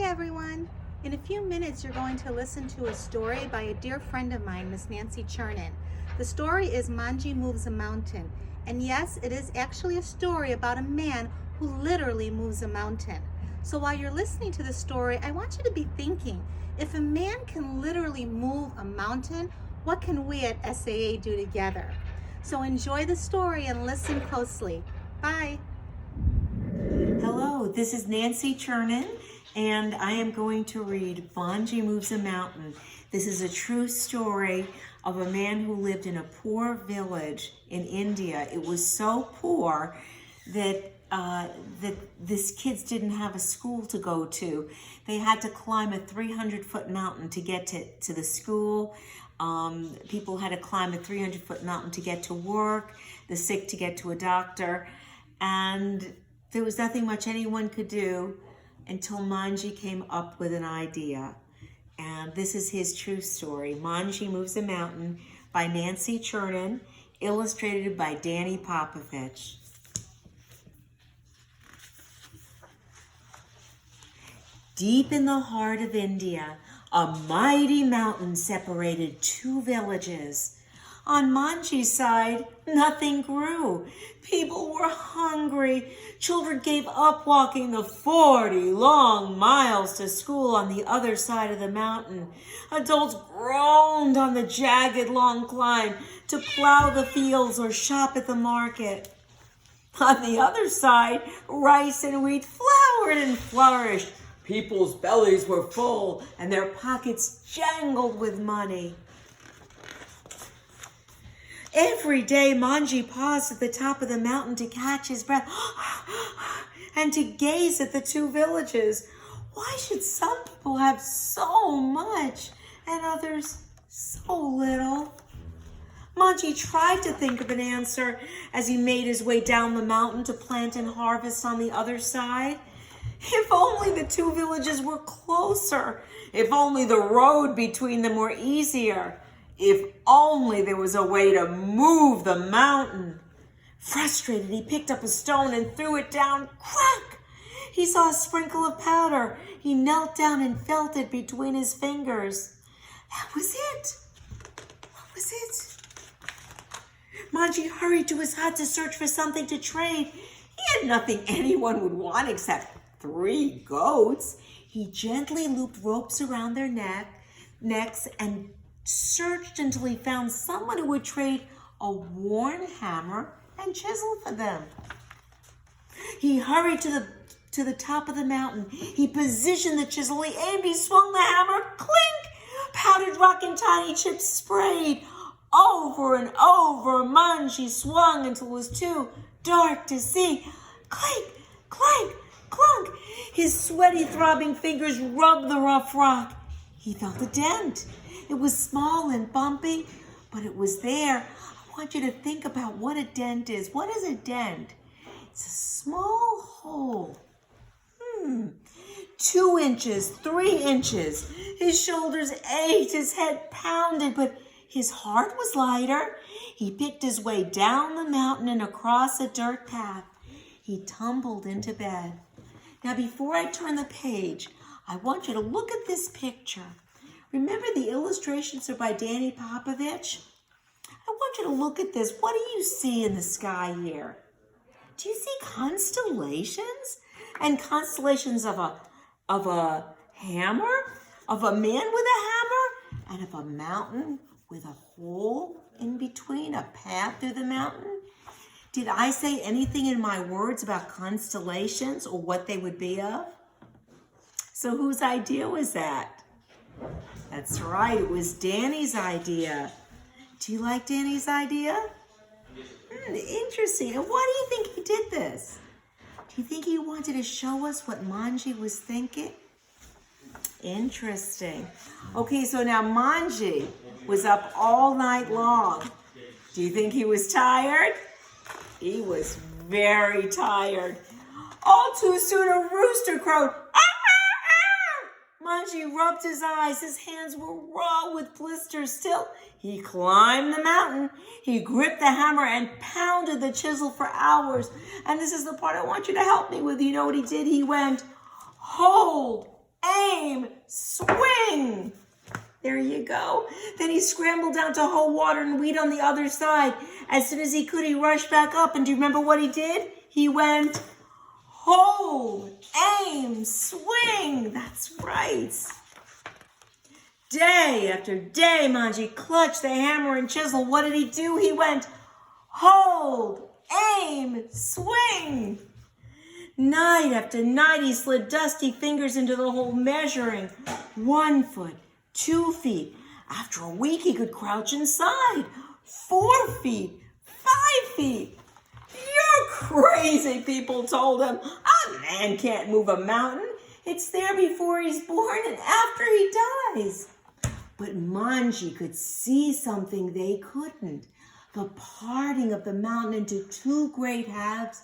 Hi everyone! In a few minutes you're going to listen to a story by a dear friend of mine, Miss Nancy Churnin. The story is Manjhi Moves a Mountain. And yes, it is actually a story about a man who literally moves a mountain. So while you're listening to the story, I want you to be thinking, if a man can literally move a mountain, what can we at SAA do together? So enjoy the story and listen closely. Bye! Hello, this is Nancy Churnin, and I am going to read Manjhi Moves a Mountain. This is a true story of a man who lived in a poor village in India. It was so poor that these kids didn't have a school to go to. They had to climb a 300-foot mountain to get to the school. People had to climb a 300-foot mountain to get to work, the sick to get to a doctor, and there was nothing much anyone could do until Manjhi came up with an idea. And this is his true story. Manjhi Moves a Mountain by Nancy Churnin, illustrated by Danny Popovich. Deep in the heart of India, a mighty mountain separated two villages. On Manjhi's side, nothing grew. People were hungry. Children gave up walking the 40 long miles to school on the other side of the mountain. Adults groaned on the jagged long climb to plow the fields or shop at the market. On the other side, rice and wheat flowered and flourished. People's bellies were full and their pockets jangled with money. Every day, Manjhi paused at the top of the mountain to catch his breath and to gaze at the two villages. Why should some people have so much and others so little? Manjhi tried to think of an answer as he made his way down the mountain to plant and harvest on the other side. If only the two villages were closer. If only the road between them were easier. If only there was a way to move the mountain. Frustrated, he picked up a stone and threw it down. Crack! He saw a sprinkle of powder. He knelt down and felt it between his fingers. That was it. What was it? Manjhi hurried to his hut to search for something to trade. He had nothing anyone would want except 3 goats. He gently looped ropes around their necks and searched until he found someone who would trade a worn hammer and chisel for them. He hurried to the top of the mountain. He positioned the chisel, he aimed, he swung the hammer, clink! Powdered rock and tiny chips sprayed. Over and over, Manjhi swung until it was too dark to see. Clink, clank, clunk! His sweaty, throbbing fingers rubbed the rough rock. He felt a dent. It was small and bumpy, but it was there. I want you to think about what a dent is. What is a dent? It's a small hole. 2 inches, 3 inches. His shoulders ached, his head pounded, but his heart was lighter. He picked his way down the mountain and across a dirt path. He tumbled into bed. Now, before I turn the page, I want you to look at this picture. Remember the illustrations are by Danny Popovich? I want you to look at this. What do you see in the sky here? Do you see constellations? And constellations of a hammer? Of a man with a hammer? And of a mountain with a hole in between, a path through the mountain? Did I say anything in my words about constellations or what they would be of? So whose idea was that? That's right, it was Danny's idea. Do you like Danny's idea? Interesting. And why do you think he did this? Do you think he wanted to show us what Manjhi was thinking? Interesting. Okay, so now Manjhi was up all night long. Do you think he was tired? He was very tired. All too soon a rooster crowed. Manjhi rubbed his eyes. His hands were raw with blisters. Still, he climbed the mountain. He gripped the hammer and pounded the chisel for hours. And this is the part I want you to help me with. You know what he did? He went, hold swing. There you go. Then he scrambled down to hoe, water, and weed on the other side. As soon as he could, he rushed back up. And do you remember what he did? He went, hold, aim, swing. That's right. Day after day, Manjhi clutched the hammer and chisel. What did he do? He went, hold, aim, swing. Night after night, he slid dusty fingers into the hole, measuring 1 foot, 2 feet. After a week, he could crouch inside. 4 feet, 5 feet. You're crazy, people told him. A man can't move a mountain. It's there before he's born and after he dies. But Manjhi could see something they couldn't. The parting of the mountain into 2 great halves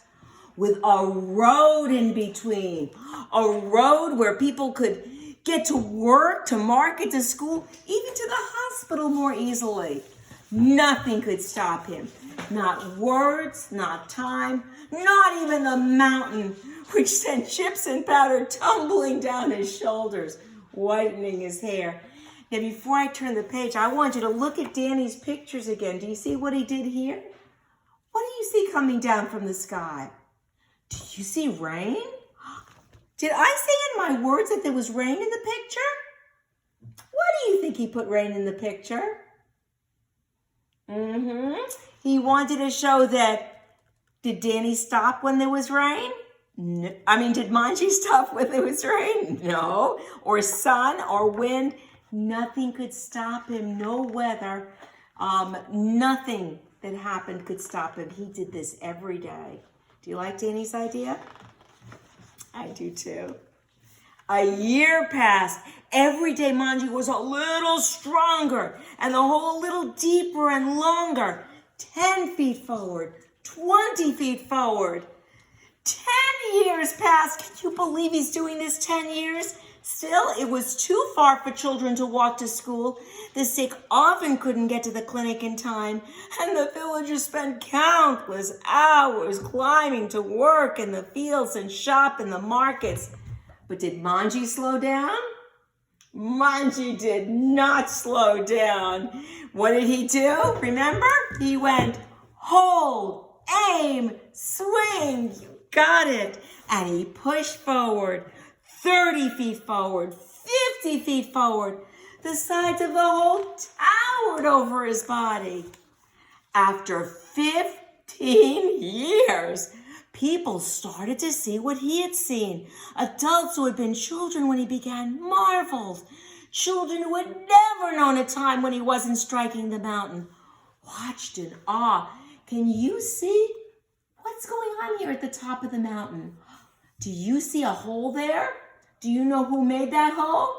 with a road in between. A road where people could get to work, to market, to school, even to the hospital more easily. Nothing could stop him. Not words, not time, not even the mountain, which sent chips and powder tumbling down his shoulders, whitening his hair. Now, before I turn the page, I want you to look at Danny's pictures again. Do you see what he did here? What do you see coming down from the sky? Do you see rain? Did I say in my words that there was rain in the picture? Why do you think he put rain in the picture? He wanted to show that, did Danny stop when there was rain? No. Did Manjhi stop when there was rain? No. Or sun or wind? Nothing could stop him. No weather. Nothing that happened could stop him. He did this every day. Do you like Danny's idea? I do too. A year passed. Every day Manjhi was a little stronger and the hole a little deeper and longer. 10 feet forward, 20 feet forward. 10 years passed. Can you believe he's doing this 10 years? Still, it was too far for children to walk to school. The sick often couldn't get to the clinic in time, and the villagers spent countless hours climbing to work in the fields and shop in the markets. But did Manjhi slow down? Manjhi did not slow down. What did he do? Remember? He went, hold, aim, swing. You got it. And he pushed forward. 30 feet forward, 50 feet forward. The sides of the hole towered over his body. After 15 years, people started to see what he had seen. Adults who had been children when he began marveled. Children who had never known a time when he wasn't striking the mountain watched in awe. Can you see what's going on here at the top of the mountain? Do you see a hole there? Do you know who made that hole?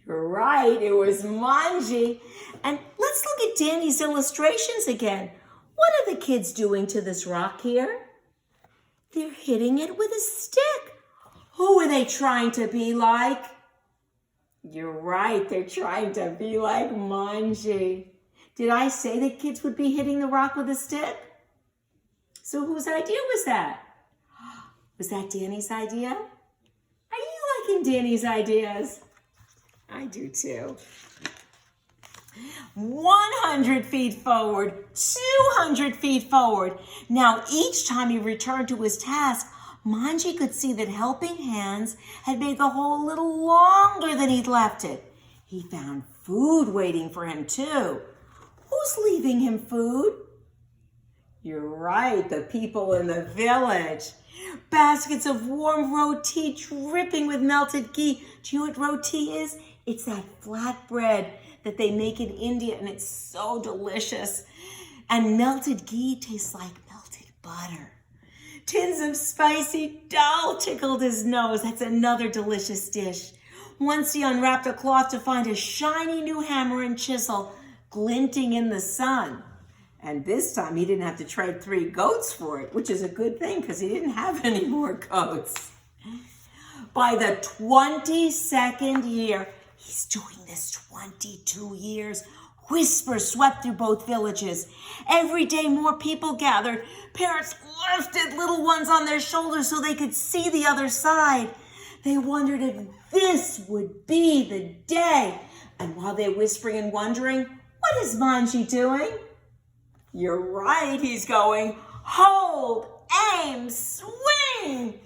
You're right, it was Manjhi. And let's look at Danny's illustrations again. What are the kids doing to this rock here? They're hitting it with a stick. Who are they trying to be like? You're right, they're trying to be like Manjhi. Did I say that kids would be hitting the rock with a stick? So whose idea was that? Was that Danny's idea? Are you liking Danny's ideas? I do too. 100 feet forward, 200 feet forward. Now, each time he returned to his task, Manjhi could see that helping hands had made the hole a little longer than he'd left it. He found food waiting for him too. Who's leaving him food? You're right, the people in the village. Baskets of warm roti dripping with melted ghee. Do you know what roti is? It's that flat bread that they make in India, and it's so delicious. And melted ghee tastes like melted butter. Tins of spicy dal tickled his nose. That's another delicious dish. Once he unwrapped a cloth to find a shiny new hammer and chisel glinting in the sun. And this time he didn't have to trade 3 goats for it, which is a good thing because he didn't have any more goats. By the 22nd year, he's doing this 22 years. Whispers swept through both villages. Every day more people gathered. Parents lifted little ones on their shoulders so they could see the other side. They wondered if this would be the day. And while they're whispering and wondering, what is Manjhi doing? You're right, he's going, hold, aim, swing.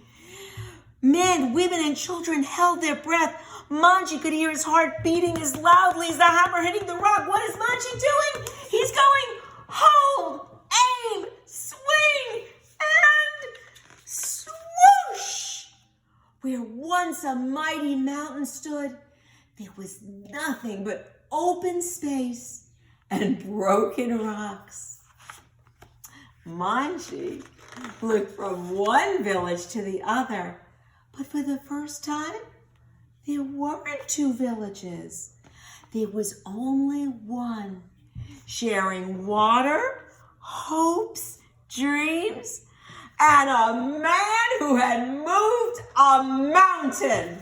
Men, women, and children held their breath. Manjhi could hear his heart beating as loudly as the hammer hitting the rock. What is Manjhi doing? He's going, hold, aim, swing, and swoosh. Where once a mighty mountain stood, there was nothing but open space and broken rocks. Manjhi looked from one village to the other, but for the first time, there weren't two villages. There was only one, sharing water, hopes, dreams, and a man who had moved a mountain.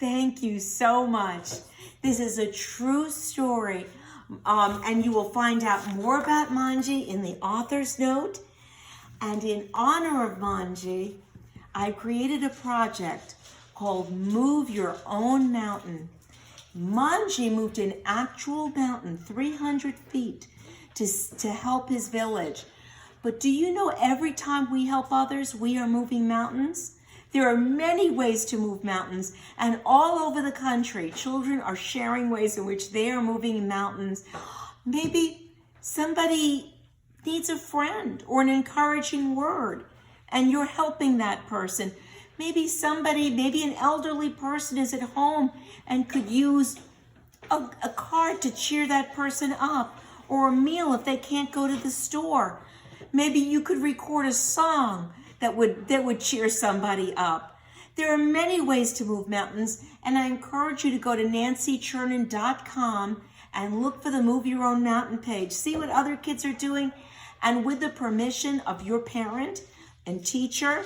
Thank you so much. This is a true story, and you will find out more about Manjhi in the author's note. And in honor of Manjhi, I created a project called Move Your Own Mountain. Manjhi moved an actual mountain 300 feet to help his village. But do you know every time we help others, we are moving mountains? There are many ways to move mountains, and all over the country, children are sharing ways in which they are moving mountains. Maybe somebody needs a friend or an encouraging word, and you're helping that person. Maybe an elderly person is at home and could use a card to cheer that person up, or a meal if they can't go to the store. Maybe you could record a song that would cheer somebody up. There are many ways to move mountains, and I encourage you to go to nancychurnin.com and look for the Move Your Own Mountain page. See what other kids are doing, and with the permission of your parent and teacher,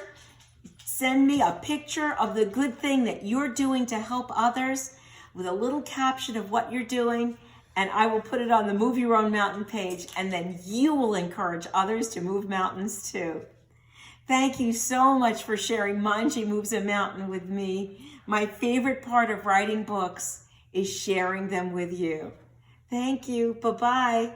send me a picture of the good thing that you're doing to help others with a little caption of what you're doing, and I will put it on the Move Your Own Mountain page, and then you will encourage others to move mountains too. Thank you so much for sharing Manjhi Moves a Mountain with me. My favorite part of writing books is sharing them with you. Thank you. Bye-bye.